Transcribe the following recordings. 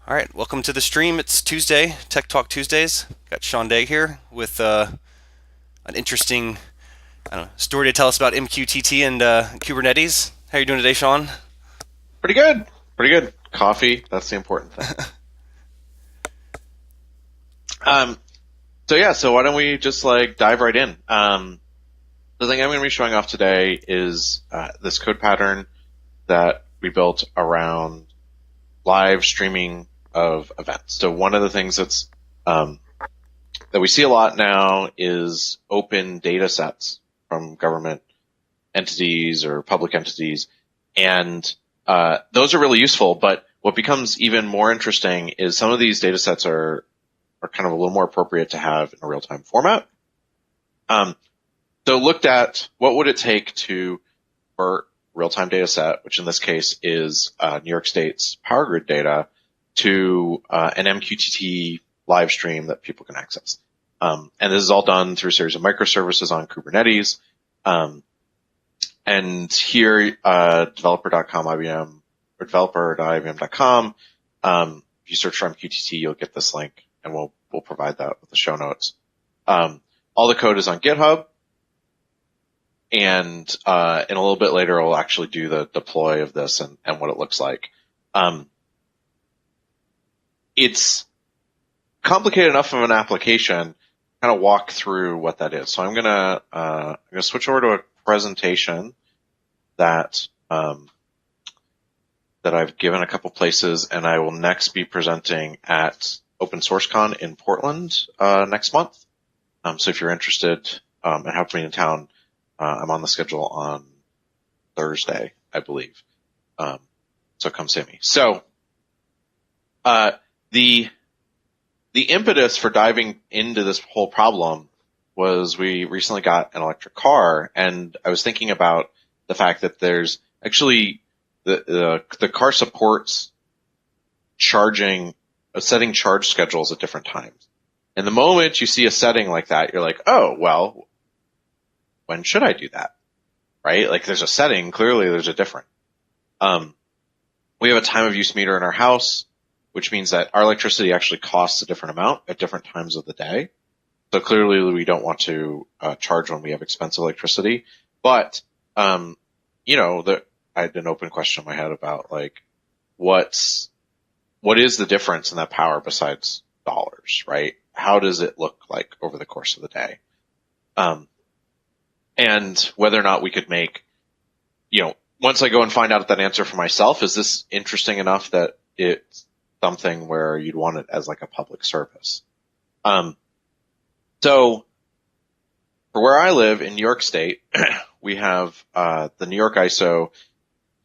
All right, welcome to the stream. It's Tuesday, Tech Talk Tuesdays. Got Sean Day here with an interesting, I don't know, story to tell us about MQTT and Kubernetes. How are you doing today, Sean? Pretty good. Pretty good. Coffee, that's the important thing. Um, so why don't we just dive right in? The thing I'm going to be showing off today is this code pattern that we built around live streaming of events. So one of the things that we see a lot now is open data sets from government entities or public entities, and those are really useful. But what becomes even more interesting is some of these data sets are kind of a little more appropriate to have in a real-time format. So looked at what would it take to convert real-time data set, which in this case is New York State's power grid data, to an MQTT live stream that people can access. And this is all done through a series of microservices on Kubernetes. And here, developer.com IBM or developer.ibm.com. If you search for MQTT, you'll get this link, and we'll provide that with the show notes. All the code is on GitHub, and in a little bit later, I'll actually do the deploy of this and what it looks like. It's complicated enough of an application, kind of walk through what that is. So I'm gonna switch over to a presentation that I've given a couple places, and I will next be presenting at Open Source Con in Portland next month. So if you're interested and happen to be in town, I'm on the schedule on Thursday, I believe. So come see me. So the impetus for diving into this whole problem was we recently got an electric car, and I was thinking about the fact that there's actually the car supports setting charge schedules at different times. And the moment you see a setting like that, you're like, oh, well, when should I do that? Right? Like there's a setting, clearly there's a different. We have a time of use meter in our house, which means that our electricity actually costs a different amount at different times of the day. So clearly we don't want to charge when we have expensive electricity. But, I had an open question in my head about what is the difference in that power besides dollars, right? How does it look like over the course of the day? And whether or not we could make, once I go and find out that answer for myself, is this interesting enough that it's something where you'd want it as like a public service? So for where I live in New York State, we have the New York ISO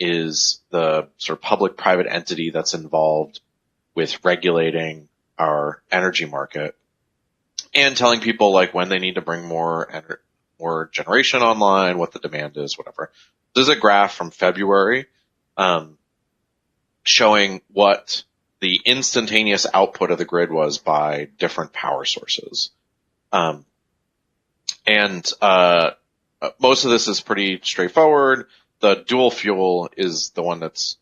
is the sort of public-private entity that's involved with regulating our energy market and telling people when they need to bring more generation online, what the demand is, whatever. This is a graph from February showing what the instantaneous output of the grid was by different power sources. And most of this is pretty straightforward. The dual fuel is the one that's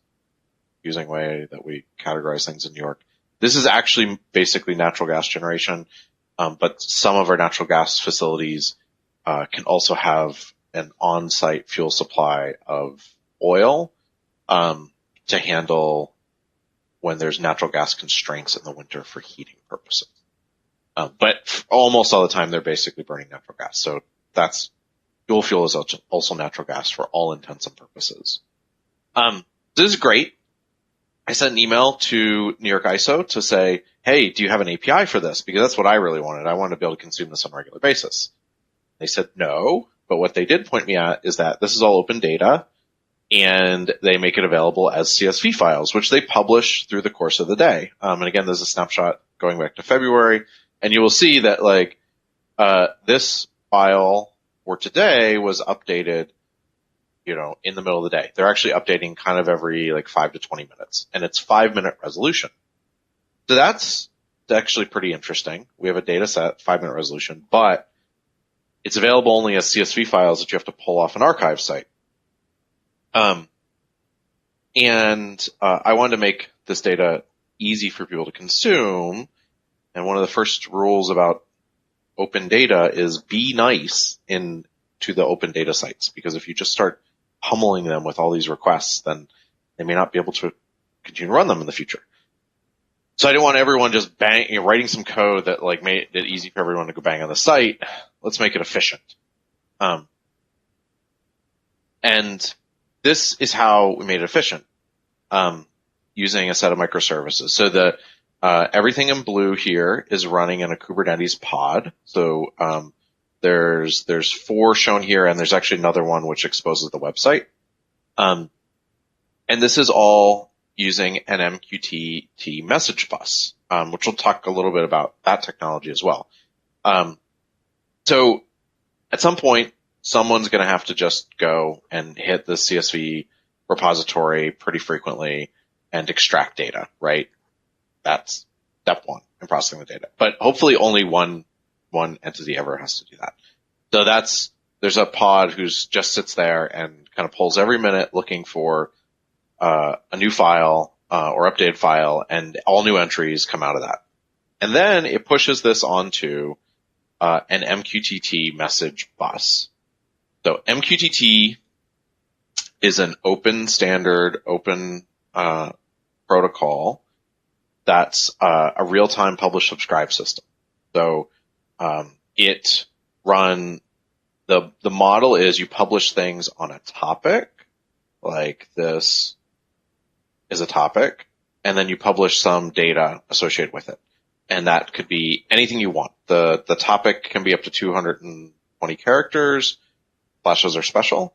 using way that we categorize things in New York. This is actually basically natural gas generation, but some of our natural gas facilities can also have an on-site fuel supply of oil to handle when there's natural gas constraints in the winter for heating purposes. But almost all the time, they're basically burning natural gas. So dual fuel is also natural gas for all intents and purposes. This is great. I sent an email to New York ISO to say, hey, do you have an API for this? Because that's what I really wanted. I wanted to be able to consume this on a regular basis. They said no, but what they did point me at is that this is all open data, and they make it available as CSV files, which they publish through the course of the day. And again, there's a snapshot going back to February, and you will see that this file for today was updated, in the middle of the day. They're actually updating kind of every 5 to 20 minutes, and it's 5-minute resolution. So that's actually pretty interesting. We have a data set, 5-minute resolution, but it's available only as CSV files that you have to pull off an archive site. I wanted to make this data easy for people to consume. And one of the first rules about open data is be nice to the open data sites, because if you just start pummeling them with all these requests, then they may not be able to continue to run them in the future. So I didn't want everyone just writing some code that like made it easy for everyone to go bang on the site. Let's make it efficient. And this is how we made it efficient, using a set of microservices. So everything in blue here is running in a Kubernetes pod. So there's 4 shown here, and there's actually another one which exposes the website. And this is all using an MQTT message bus, which we'll talk a little bit about that technology as well. So at some point, someone's going to have to just go and hit the CSV repository pretty frequently and extract data, right? That's step 1 in processing the data. But hopefully only one entity ever has to do that. So there's a pod who's just sits there and kind of pulls every minute looking for a new file or updated file, and all new entries come out of that. And then it pushes this onto an MQTT message bus. So MQTT is an open standard, open protocol that's a real-time publish subscribe system. So the model is you publish things on a topic, like this is a topic, and then you publish some data associated with it. And that could be anything you want. The topic can be up to 220 characters. Flashes are special.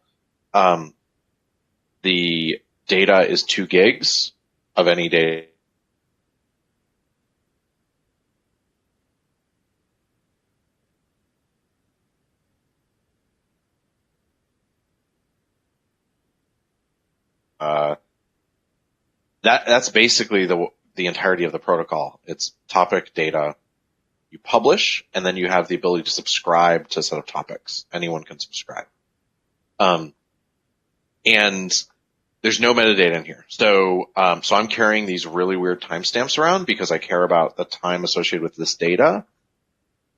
The data is 2 gigs of any data. That's basically the entirety of the protocol. It's topic data. You publish, and then you have the ability to subscribe to a set of topics. Anyone can subscribe. And there's no metadata in here. So I'm carrying these really weird timestamps around because I care about the time associated with this data.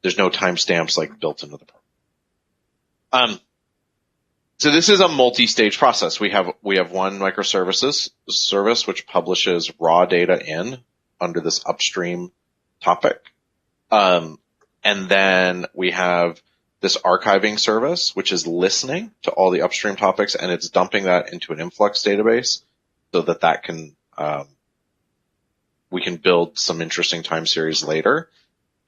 There's no timestamps like built into the program. So this is a multi-stage process. We have one microservices service which publishes raw data in under this upstream topic. And then we have this archiving service, which is listening to all the upstream topics, and it's dumping that into an influx database so that can, we can build some interesting time series later.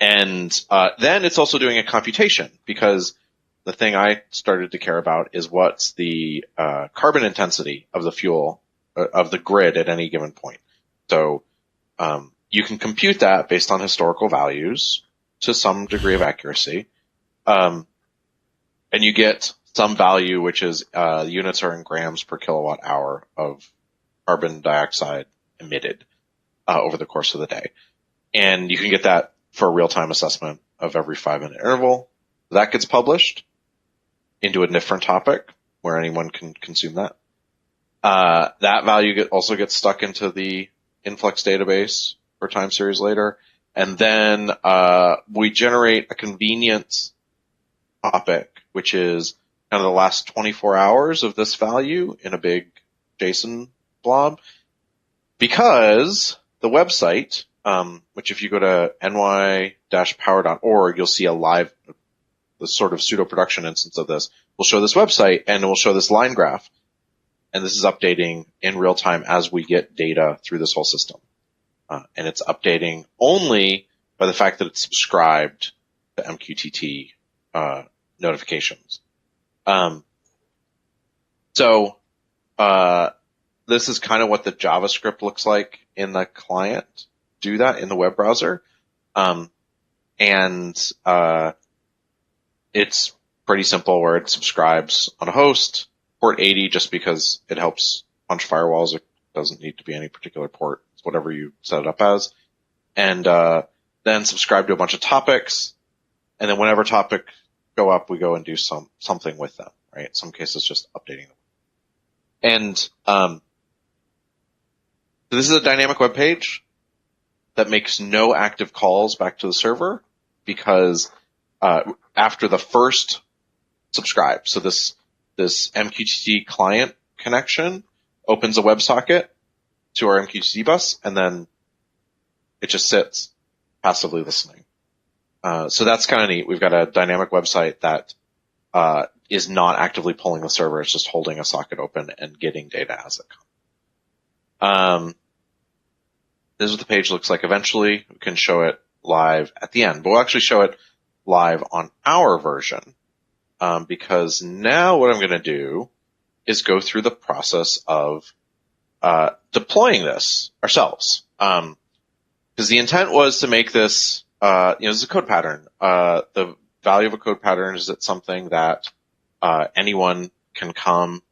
And, then it's also doing a computation, because the thing I started to care about is what's the, carbon intensity of the fuel, of the grid at any given point. So, you can compute that based on historical values to some degree of accuracy. And you get some value, which is, the units are in grams per kilowatt hour of carbon dioxide emitted, over the course of the day. And you can get that for a real-time assessment of every 5-minute interval. That gets published into a different topic where anyone can consume that. That value also gets stuck into the influx database for time series later. And then, we generate a convenience topic, which is kind of the last 24 hours of this value in a big JSON blob, because the website, which if you go to ny-power.org, you'll see the sort of pseudo production instance of this will show this website, and it will show this line graph. And this is updating in real time as we get data through this whole system. And it's updating only by the fact that it's subscribed to MQTT notifications. So this is kind of what the JavaScript looks like in the client. Do that in the web browser. It's pretty simple, where it subscribes on a host, port 80, just because it helps punch firewalls. It doesn't need to be any particular port. It's whatever you set it up as. And then subscribe to a bunch of topics. And then whenever topics go up, we go and do something with them, right? In some cases, just updating them. And this is a dynamic web page. that makes no active calls back to the server because after the first subscribe, so this MQTT client connection opens a WebSocket to our MQTT bus, and then it just sits passively listening. So that's kind of neat. We've got a dynamic website that is not actively pulling the server. It's just holding a socket open and getting data as it comes. This is what the page looks like eventually. We can show it live at the end, but we'll actually show it live on our version because now what I'm going to do is go through the process of deploying this ourselves. Because the intent was to make this, this is a code pattern. The value of a code pattern is it's something that anyone can come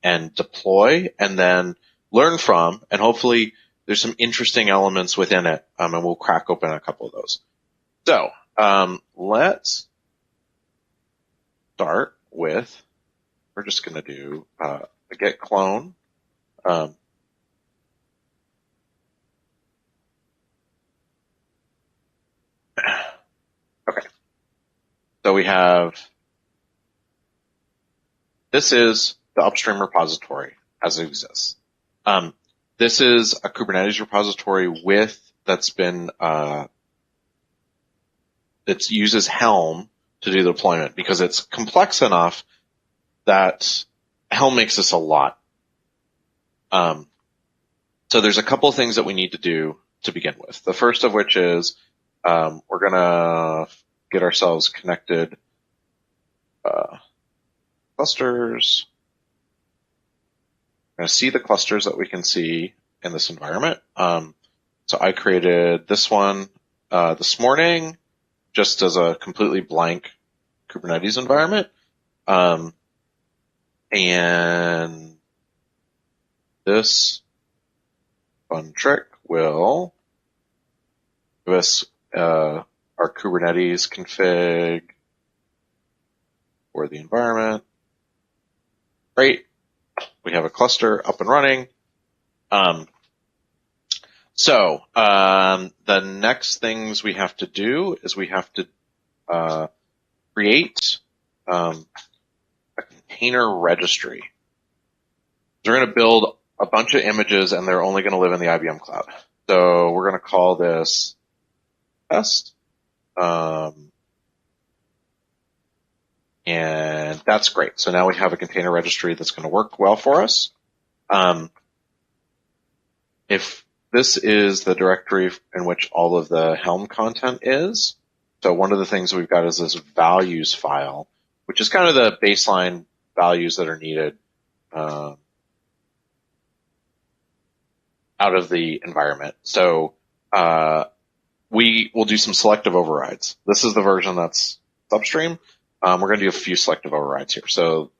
and deploy and then learn from, and hopefully there's some interesting elements within it, and we'll crack open a couple of those. So let's start with, we're just going to do a get clone. Okay. So we have, this is the upstream repository as it exists. This is a Kubernetes repository that's been, it uses Helm to do the deployment because it's complex enough that Helm makes this a lot. So there's a couple of things that we need to do to begin with. The first of which is, we're gonna get ourselves connected, clusters. We're going to see the clusters that we can see in this environment. So I created this one this morning just as a completely blank Kubernetes environment. And this fun trick will give us our Kubernetes config for the environment. Great. We have a cluster up and running. The next things we have to do is we have to create a container registry. We're going to build a bunch of images, and they're only going to live in the IBM cloud. So we're going to call this test. And that's great. So now we have a container registry that's going to work well for us. If this is the directory in which all of the Helm content is, so one of the things we've got is this values file, which is kind of the baseline values that are needed out of the environment. So we will do some selective overrides. This is the version that's upstream. We're going to do a few selective overrides here. So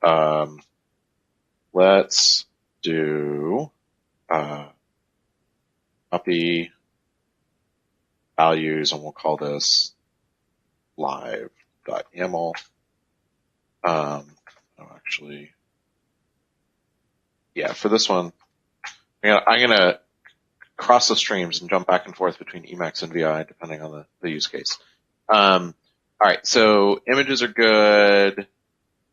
let's do copy values, and we'll call this live.yaml. For this one, I'm going to cross the streams and jump back and forth between Emacs and VI depending on the use case. All right, so images are good.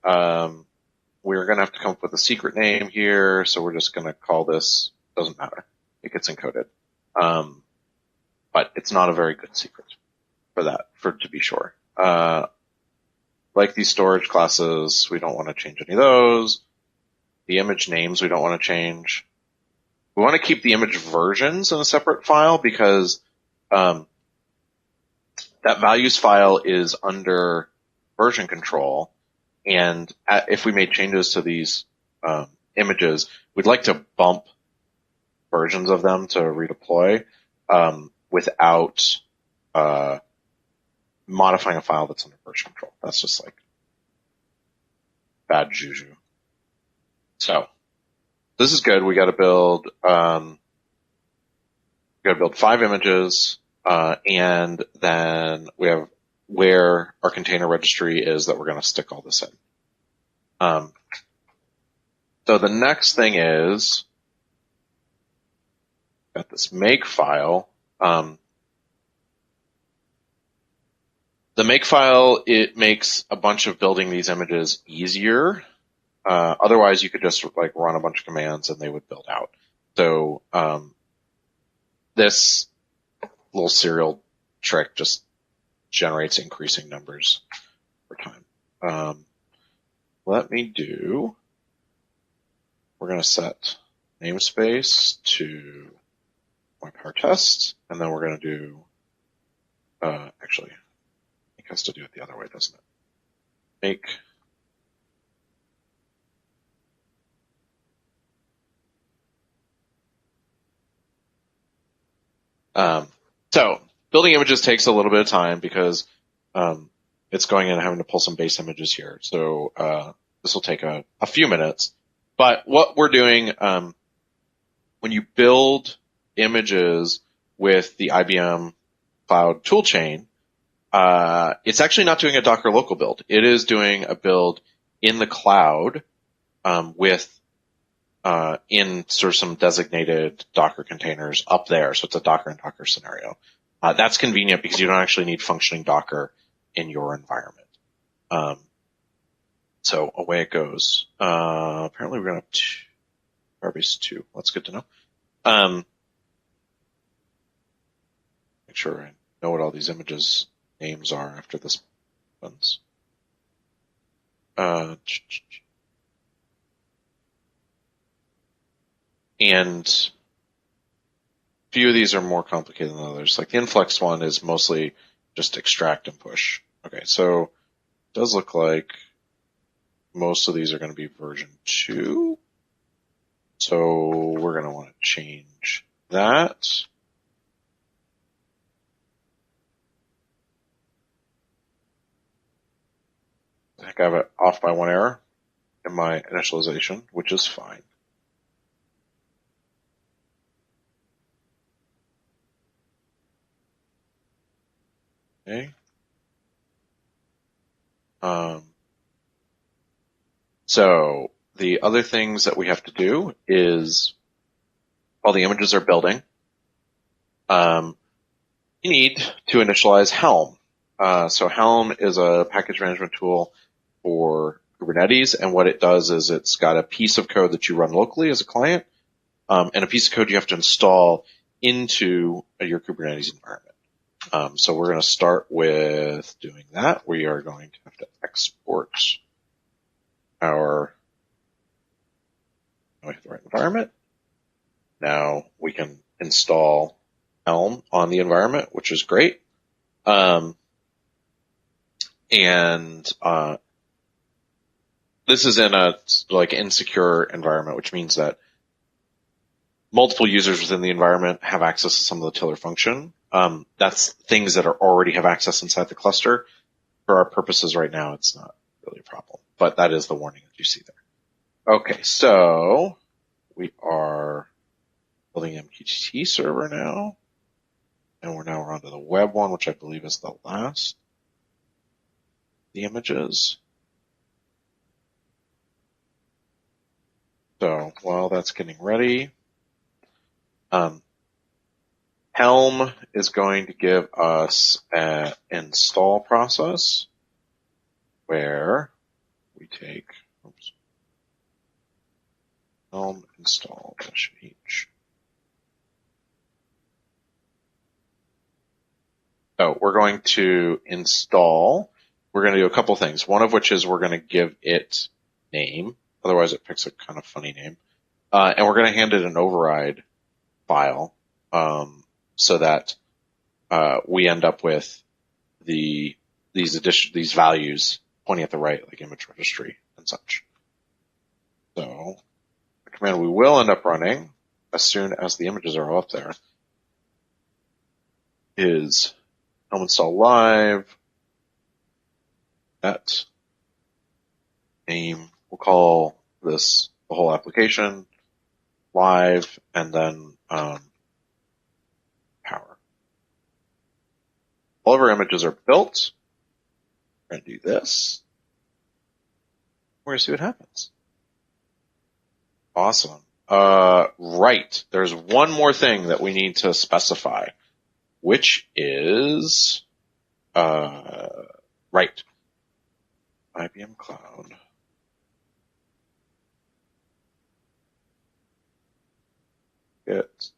We're going to have to come up with a secret name here, so we're just going to call this, doesn't matter. It gets encoded. But it's not a very good secret to be sure. Like these storage classes, we don't want to change any of those. The image names we don't want to change. We want to keep the image versions in a separate file because that values file is under version control. And if we made changes to these images, we'd like to bump versions of them to redeploy without modifying a file that's under version control. That's just like bad juju. So this is good. We got to build 5 images, and then we have where our container registry is that we're going to stick all this in. So the next thing is got this make file. The makefile, it makes a bunch of building these images easier. Otherwise, you could just like run a bunch of commands and they would build out. So this little serial trick just generates increasing numbers over time. We're going to set namespace to my power test, and then we're going to do, actually, it has to do it the other way, doesn't it? Make so building images takes a little bit of time because it's going in and having to pull some base images here. So this will take a few minutes. But what we're doing when you build images with the IBM Cloud toolchain, it's actually not doing a Docker local build. It is doing a build in the cloud with in sort of some designated Docker containers up there. So it's a Docker and Docker scenario. That's convenient because you don't actually need functioning Docker in your environment. So away it goes. Apparently we're going to have Firebase 2. That's good to know. Make sure I know what all these images names are after this runs. And a few of these are more complicated than others. Like the influx one is mostly just extract and push. Okay, so it does look like most of these are going to be version 2. So we're going to want to change that. I think I have it off by one error in my initialization, which is fine. Okay. So the other things that we have to do is while the images are building, you need to initialize Helm. So Helm is a package management tool for Kubernetes, and what it does is it's got a piece of code that you run locally as a client, and a piece of code you have to install into your Kubernetes environment. So we're going to start with doing that. We are going to have to export our we have the right environment. Now we can install Helm on the environment, which is great. This is in a like insecure environment, which means that multiple users within the environment have access to some of the tiller function. That's things that already have access inside the cluster. For our purposes right now, it's not really a problem, but that is the warning that you see there. Okay, so we are building MQTT server now, and we're now on to the web one, which I believe is the last. The images. So while that's getting ready, Helm is going to give us an install process where we take Helm install -h. So we're going to install. We're going to do a couple things. One of which is we're going to give it name. Otherwise, it picks a kind of funny name. And we're going to hand it an override file so that we end up with these values pointing at the right, like image registry and such. So the command we will end up running as soon as the images are all up there is helm install live at name. We'll call this the whole application live and then power. All of our images are built. We're going to do this. We're going to see what happens. Awesome. Right. There's one more thing that we need to specify. which is, right, IBM Cloud. It's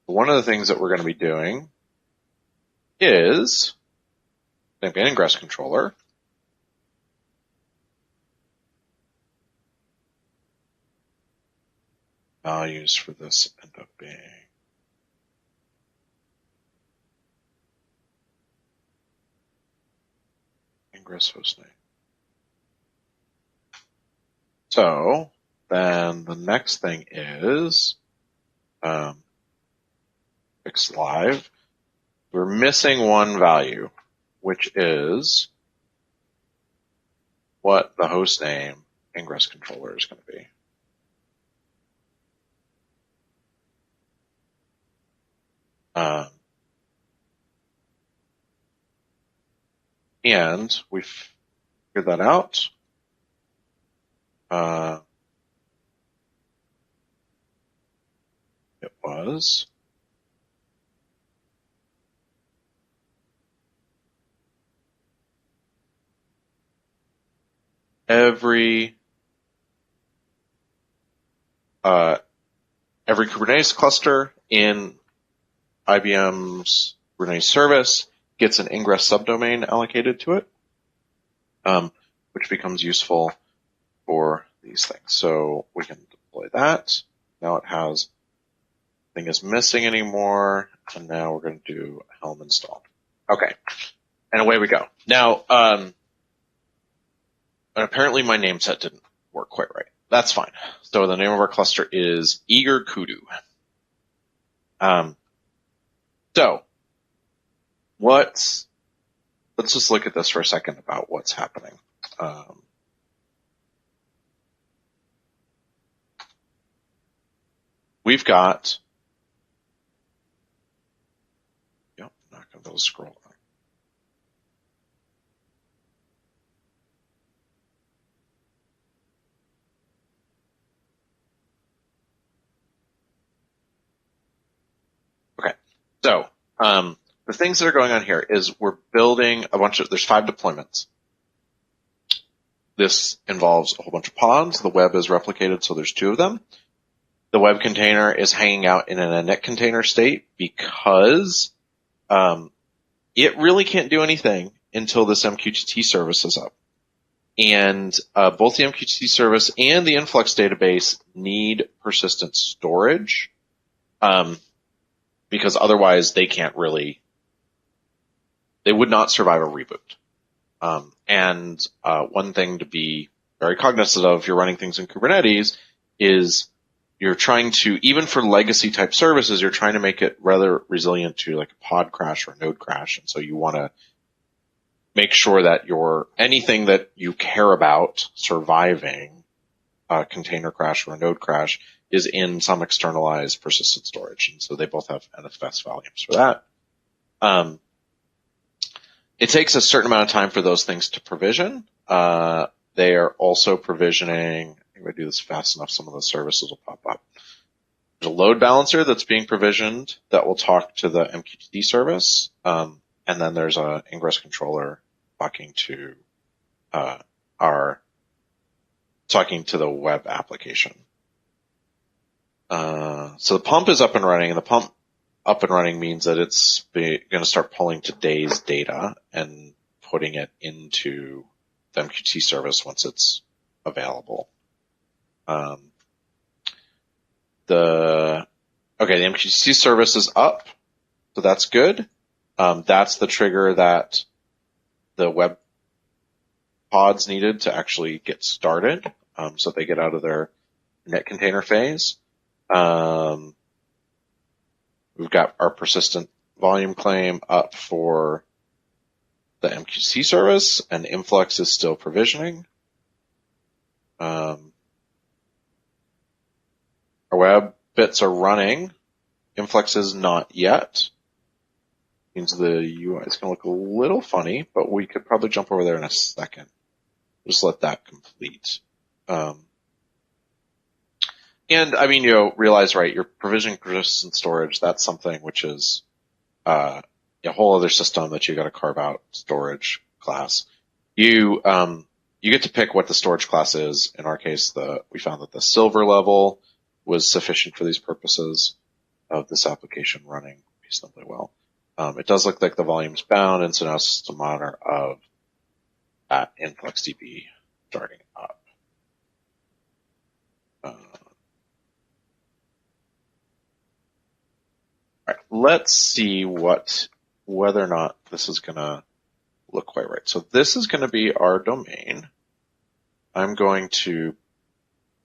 one of the things that we're going to be doing is an ingress controller. Values for this end up being ingress hostname. So then the next thing is fix live. We're missing one value, which is what the host name ingress controller is going to be. And we figured that out. It was every Kubernetes cluster in IBM's Kubernetes service gets an ingress subdomain allocated to it, which becomes useful for these things. So we can deploy that. Now it has nothing is missing anymore, and now we're going to do Helm install. Okay, and away we go. Now, and apparently my name set didn't work quite right. That's fine. So the name of our cluster is Eager Kudu. So let's just look at this for a second about what's happening. We've got, yep, not going to be able to scroll. Okay, so the things that are going on here is we're building a bunch of, there's 5 deployments. This involves a whole bunch of pods. The web is replicated, so there's 2 of them. The web container is hanging out in an init container state because it really can't do anything until this MQTT service is up. And both the MQTT service and the influx database need persistent storage because otherwise they can't really, they would not survive a reboot. And one thing to be very cognizant of if you're running things in Kubernetes is you're trying to, even for legacy type services, you're trying to make it rather resilient to like a pod crash or a node crash. And so you want to make sure that anything that you care about surviving a container crash or a node crash is in some externalized persistent storage. And so they both have NFS volumes for that. It takes a certain amount of time for those things to provision. They are also provisioning, if I do this fast enough, some of the services will pop up. There's a load balancer that's being provisioned that will talk to the MQTT service. And then there's an ingress controller talking to the web application. So the pump is up and running, and the pump up and running means that it's going to start pulling today's data and putting into the MQTT service once it's available. The MQTT service is up, so that's good. That's the trigger that the web pods needed to actually get started, so they get out of their net container phase. We've got our persistent volume claim up for the MQTT service, and influx is still provisioning. Our web bits are running. Influx is not yet. means the UI is going to look a little funny, but we could probably jump over there in a second. Just let that complete. And I mean, realize, right, you're provisioning persistent storage. That's something which is a whole other system that you got to carve out storage class. You get to pick what the storage class is. In our case, we found that the silver level was sufficient for these purposes of this application running reasonably well. It does look like the volume's bound, and so now it's just a monitor of that InfluxDB starting up. All right, let's see whether or not this is going to look quite right. So this is going to be our domain. I'm going to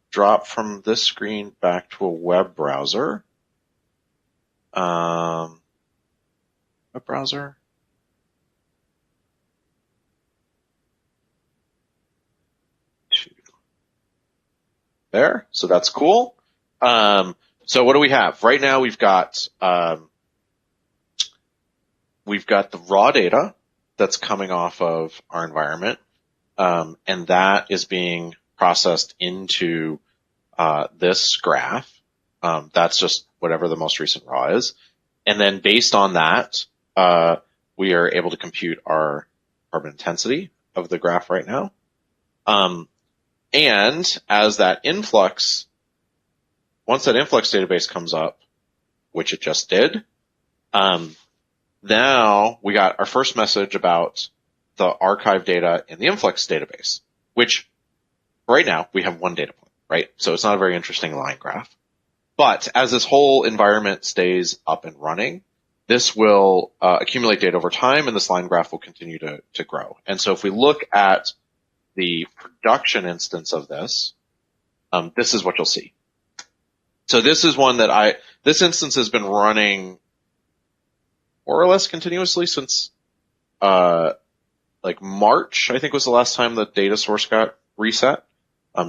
drop from this screen back to a web browser. Web browser. There, so that's cool. So what do we have? Right now we've got the raw data that's coming off of our environment, and that is being processed into this graph. That's just whatever the most recent raw is. And then based on that, we are able to compute our carbon intensity of the graph right now. And as that influx, once that influx database comes up, which it just did, now we got our first message about the archive data in the influx database, which right now we have one data point, right? So it's not a very interesting line graph. But as this whole environment stays up and running, this will accumulate data over time, and this line graph will continue to grow. And so if we look at the production instance of this, this is what you'll see. So this is one that this instance has been running more or less continuously since like March, I think was the last time the data source got reset.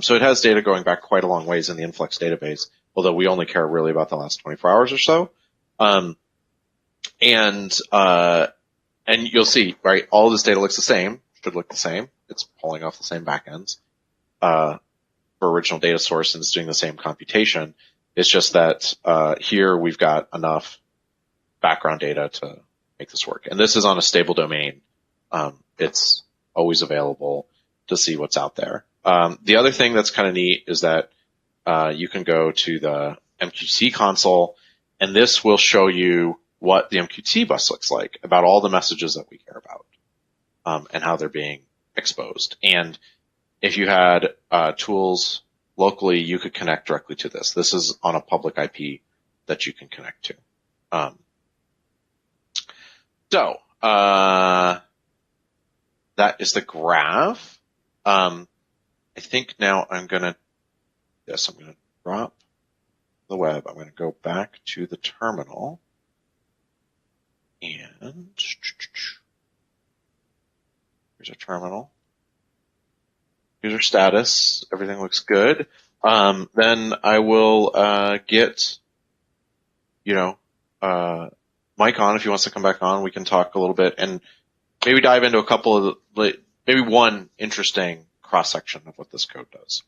So it has data going back quite a long ways in the influx database, although we only care really about the last 24 hours or so. And you'll see, right, all this data looks the same, should look the same. It's pulling off the same backends for original data source, and it's doing the same computation. It's just that here we've got enough background data to make this work. And this is on a stable domain. It's always available to see what's out there. The other thing that's kind of neat is that you can go to the MQTT console, and this will show you what the MQTT bus looks like, about all the messages that we care about, and how they're being exposed. And if you had tools locally, you could connect directly to this. This is on a public IP that you can connect to. So that is the graph. I think now I'm going to drop the web. I'm going to go back to the terminal, and here's our terminal. User status, everything looks good. Then I will get, Mike on if he wants to come back on. We can talk a little bit and maybe dive into a couple of maybe one interesting cross section of what this code does.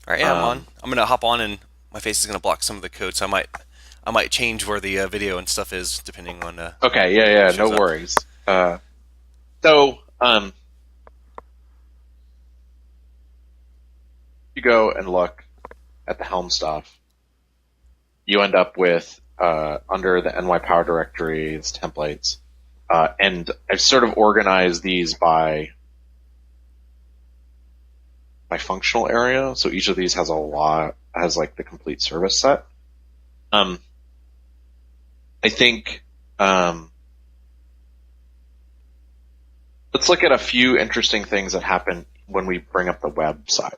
All right, yeah, I'm on. I'm gonna hop on, and my face is gonna block some of the code, so I might change where the video and stuff is depending on. Okay, yeah, no worries. You go and look at the Helm stuff, you end up with under the NY Power directory, it's templates, and I've sort of organized these by functional area. So each of these has like the complete service set. I think let's look at a few interesting things that happen when we bring up the website.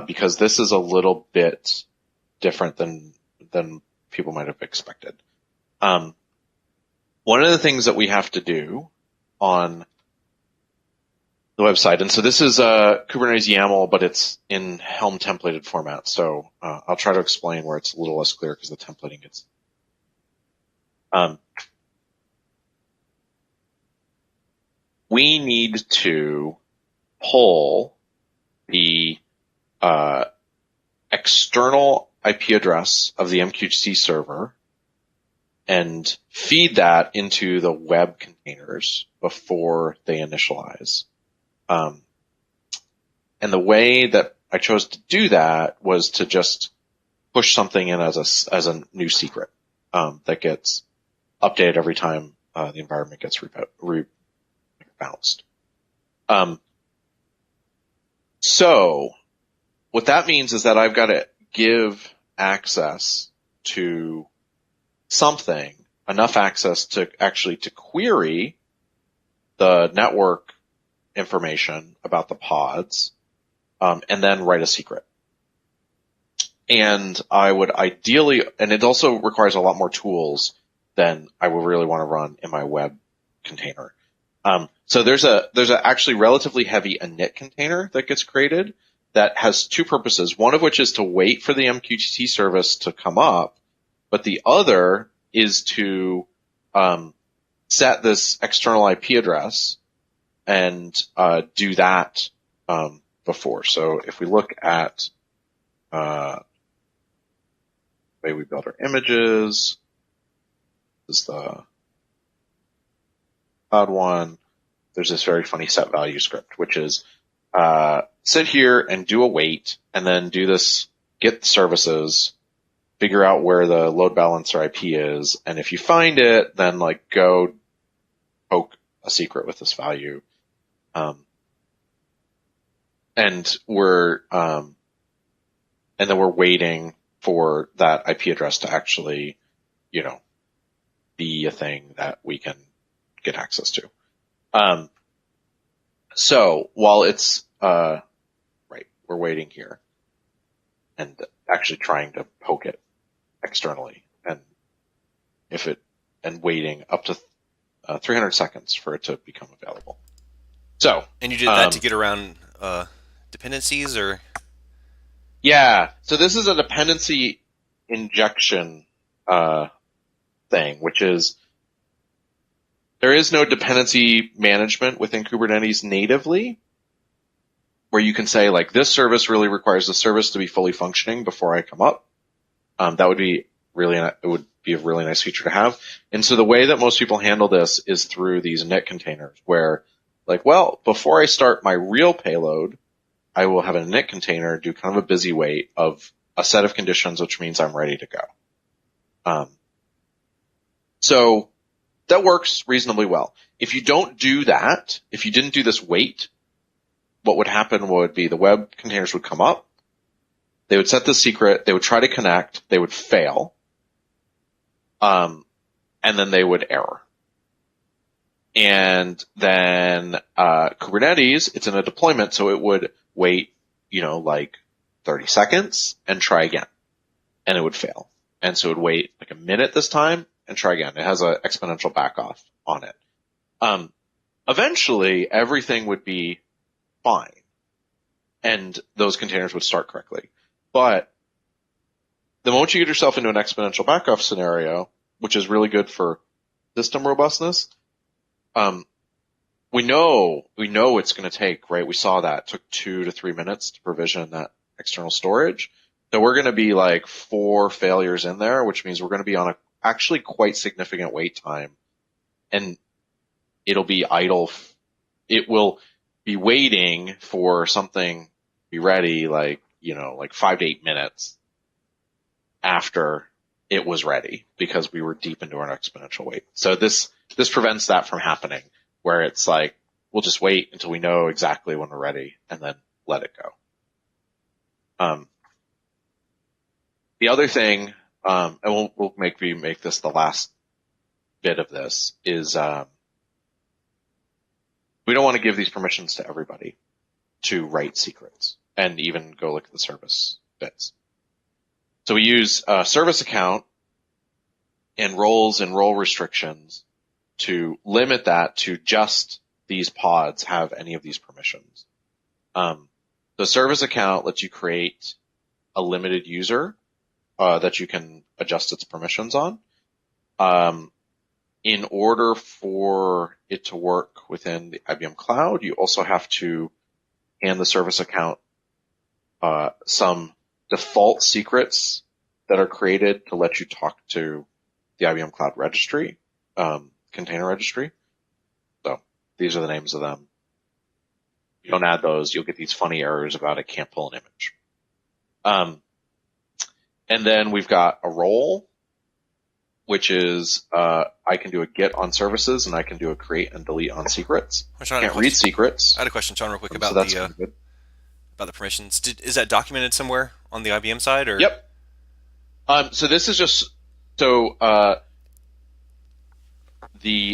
Because this is a little bit different than people might have expected. One of the things that we have to do on the website, and so this is Kubernetes YAML, but it's in Helm templated format. So I'll try to explain where it's a little less clear because the templating gets. we need to pull the external IP address of the MQTT server and feed that into the web containers before they initialize. And the way that I chose to do that was to just push something in as a new secret that gets updated every time the environment gets rebounced. So what that means is that I've got to give access to something, enough access to actually to query the network information about the pods, and then write a secret. And I would ideally, and it also requires a lot more tools than I would really want to run in my web container. So there's a actually relatively heavy init container that gets created that has two purposes. One of which is to wait for the MQTT service to come up, but the other is to set this external IP address and do that before. So if we look at the way we build our images, this is the cloud one. There's this very funny set value script, which is sit here and do a wait, and then do this get services, figure out where the load balancer IP is, and if you find it, then like go poke a secret with this value. And then we're waiting for that IP address to actually, be a thing that we can get access to. So while it's, we're waiting here and actually trying to poke it externally and waiting up to 300 seconds for it to become available. So, and you did that to get around dependencies, or? Yeah. So this is a dependency injection thing, which is there is no dependency management within Kubernetes natively, where you can say like this service really requires the service to be fully functioning before I come up. That would be it would be a really nice feature to have. And so the way that most people handle this is through these init containers, where like, well, before I start my real payload, I will have an init container do kind of a busy wait of a set of conditions, which means I'm ready to go. So that works reasonably well. If you don't do that, if you didn't do this wait, what would happen would be the web containers would come up, they would set the secret, they would try to connect, they would fail, and then they would error. And then Kubernetes, it's in a deployment, so it would wait, like 30 seconds and try again, and it would fail. And so it would wait like a minute this time and try again. It has an exponential back off on it. Eventually, everything would be fine, and those containers would start correctly. But the moment you get yourself into an exponential back off scenario, which is really good for system robustness, we know it's going to take, right? We saw that it took 2 to 3 minutes to provision that external storage. So we're going to be like 4 failures in there, which means we're going to be on a actually quite significant wait time, and it'll be idle. It will be waiting for something to be ready, like 5 to 8 minutes after it was ready, because we were deep into our exponential wait. So this prevents that from happening, where it's like, we'll just wait until we know exactly when we're ready and then let it go. The other thing, and we'll make this the last bit of this, is we don't want to give these permissions to everybody to write secrets and even go look at the service bits. So we use a service account and roles and role restrictions to limit that to just these pods have any of these permissions. The service account lets you create a limited user that you can adjust its permissions on. in order for it to work within the IBM cloud, you also have to hand the service account some default secrets that are created to let you talk to the IBM Cloud Registry, container registry. So these are the names of them. If you don't add those, you'll get these funny errors about it can't pull an image. And then we've got a role, which is I can do a get on services and I can do a create and delete on secrets. Can't read secrets. I had a question, Sean, real quick about about the permissions. Is that documented somewhere on the IBM side? Or? Yep. So this is just the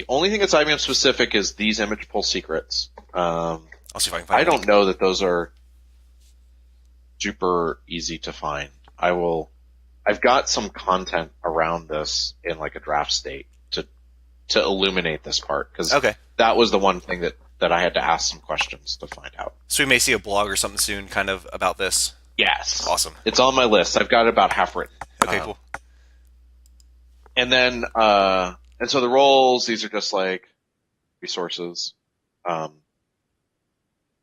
only thing that's IBM specific is these image pull secrets. I'll see if I can find. I don't know that those are super easy to find. I've got some content around this in like a draft state to illuminate this part because that was the one thing that I had to ask some questions to find out. So we may see a blog or something soon, kind of about this. Yes. Awesome. It's on my list. I've got it about half written. Okay, cool. And then, and so the roles, these are just like resources.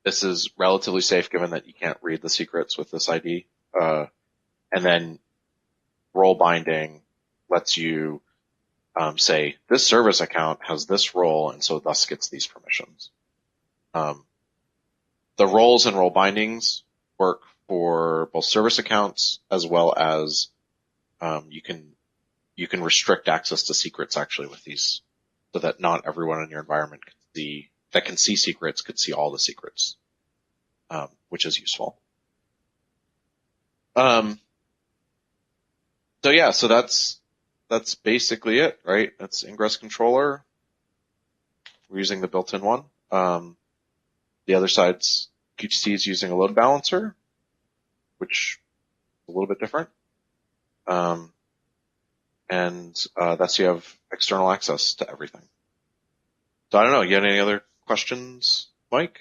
This is relatively safe given that you can't read the secrets with this ID. And then role binding lets you say this service account has this role and so thus gets these permissions. The roles and role bindings work for both service accounts as well as you can restrict access to secrets actually with these so that not everyone in your environment can see secrets could see all the secrets, which is useful. So yeah, so that's basically it, right? That's Ingress Controller. We're using the built-in one. The other side's QTC is using a load balancer, which is a little bit different. And that's you have external access to everything. So I don't know. You got any other questions, Mike?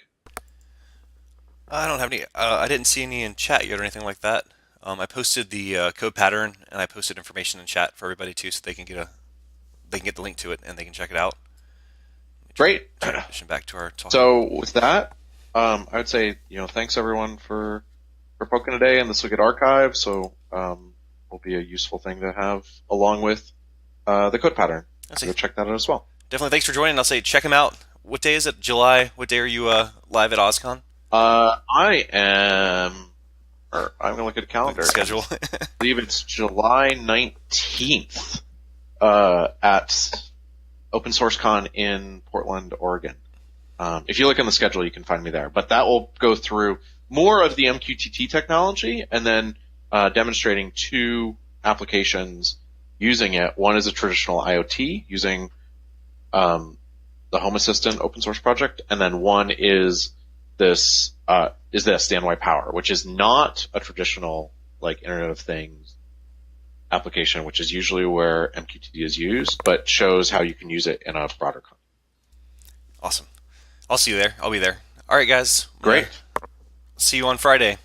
I don't have any. I didn't see any in chat yet or anything like that. I posted the code pattern and I posted information in chat for everybody too, so they can get the link to it and they can check it out. Great. Transition back to our talk. So with that, I would say thanks everyone for poking today, and this will get archived, so will be a useful thing to have along with the code pattern. So go check that out as well. Definitely. Thanks for joining. I'll say check them out. What day is it? July. What day are you live at OSCON? I am. Or I'm gonna look at a calendar. Schedule. I believe it's July 19th at Open Source Con in Portland, Oregon. If you look on the schedule, you can find me there. But that will go through more of the MQTT technology and then demonstrating two applications using it. One is a traditional IoT using the Home Assistant open source project, and then one is the standby power, which is not a traditional like Internet of Things application, which is usually where MQTT is used, but shows how you can use it in a broader context. Awesome. I'll see you there. I'll be there. All right, guys. Great. See you on Friday.